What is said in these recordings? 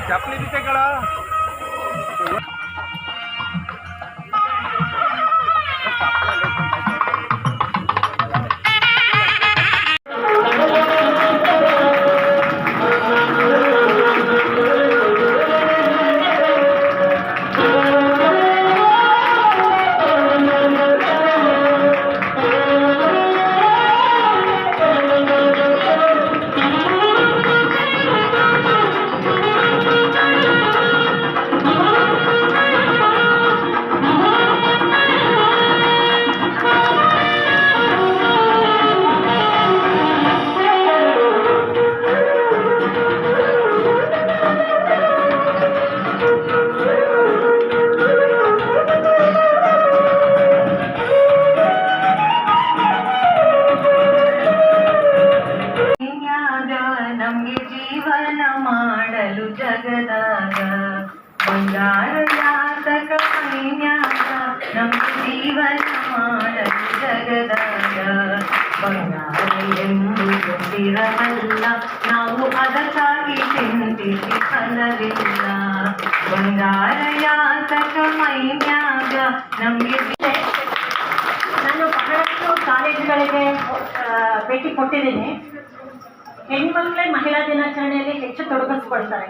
चपली दिखे कड़ा ಜೀವನ ಮಾಡಲು ಜಗದಾಗ ಬಂಗಾರ ಯಾತಕ ಮೈನ್ಯಾಗ ನಮ್ಗೆ ಜೀವನ ಮಾಡಲು ಜಗದಾಗ ಬಂಗಾರ ಎಂಬುದು ಸ್ಥಿರವಲ್ಲ ನಾವು ಅದಕ್ಕಾಗಿ ಚಿಂತಿಸಿ ಫಲವಿಲ್ಲ ಬಂಗಾರ ಯಾತಕ ಮೈನ್ಯಾಗ ನಮ್ಗೆ ನಾನು ಬಹಳಷ್ಟು ಕಾಲೇಜುಗಳಿಗೆ ಭೇಟಿ ಕೊಟ್ಟಿದ್ದೀನಿ. ಹೆಣ್ಮಕ್ಳೇ ಮಹಿಳಾ ದಿನಾಚರಣೆಯಲ್ಲಿ ಹೆಚ್ಚು ತೊಡಗಿಸ್ಕೊಳ್ತಾರೆ.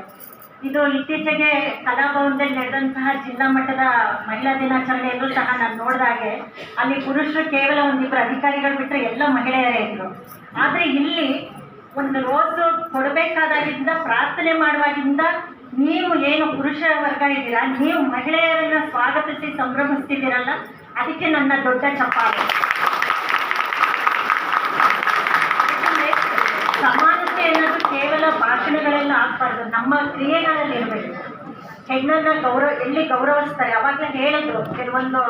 ಇದು ಇತ್ತೀಚೆಗೆ ಕಲಾಭವನದಲ್ಲಿ ನಡೆದಂತಹ ಜಿಲ್ಲಾ ಮಟ್ಟದ ಮಹಿಳಾ ದಿನಾಚರಣೆಯಲ್ಲೂ ಸಹ ನಾನು ನೋಡಿದಾಗೆ ಅಲ್ಲಿ ಪುರುಷರು ಕೇವಲ ಒಂದಿಬ್ಬರು ಅಧಿಕಾರಿಗಳು ಬಿಟ್ಟರೆ ಎಲ್ಲ ಮಹಿಳೆಯರೇ ಇದ್ರು. ಆದರೆ ಇಲ್ಲಿ ಒಂದು ರೋಸು ಕೊಡಬೇಕಾದಾಗಿಂದ ಪ್ರಾರ್ಥನೆ ಮಾಡುವಾಗಿಂದ ನೀವು ಏನು ಪುರುಷ ವರ್ಗ ಇದ್ದೀರಾ, ನೀವು ಮಹಿಳೆಯರನ್ನ ಸ್ವಾಗತಿಸಿ ಸಂಭ್ರಮಿಸ್ತಿದ್ದೀರಲ್ಲ, ಅದಕ್ಕೆ ನನ್ನ ದೊಡ್ಡ ಚಪ್ಪಾಳೆ. ಸಮಾನತೆ ಅನ್ನೋದು ಕೇವಲ ಭಾಷಣಗಳೆಲ್ಲ ಆಗ್ಬಾರ್ದು, ನಮ್ಮ ಕ್ರಿಯೆಗಳಲ್ಲಿ ಇರಬೇಕು. ಹೆಣ್ಣನ್ನ ಎಲ್ಲಿ ಗೌರವಿಸ್ತಾರೆ ಅವಾಗಲೇ ಹೇಳಿದ್ರು ಕೆಲವೊಂದು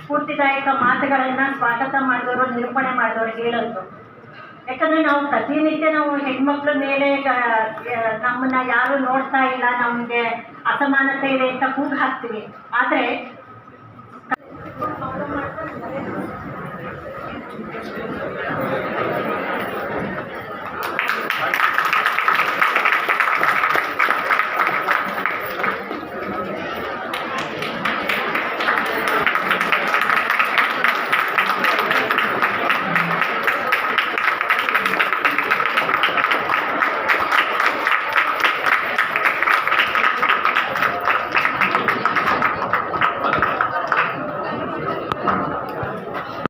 ಸ್ಫೂರ್ತಿದಾಯಕ ಮಾತುಗಳನ್ನ ಸ್ವಾಗತ ಮಾಡಿದವರು, ನಿರೂಪಣೆ ಮಾಡಿದವರು ಹೇಳಿದ್ರು. ಯಾಕಂದ್ರೆ ನಾವು ಪ್ರತಿನಿತ್ಯ ನಾವು ಹೆಣ್ಮಕ್ಳ ಮೇಲೆ ನಮ್ಮನ್ನ ಯಾರು ನೋಡ್ತಾ ಇಲ್ಲ, ನಮ್ಗೆ ಅಸಮಾನತೆ ಇದೆ ಅಂತ ಕೂಗು ಹಾಕ್ತೀವಿ. ಆದ್ರೆ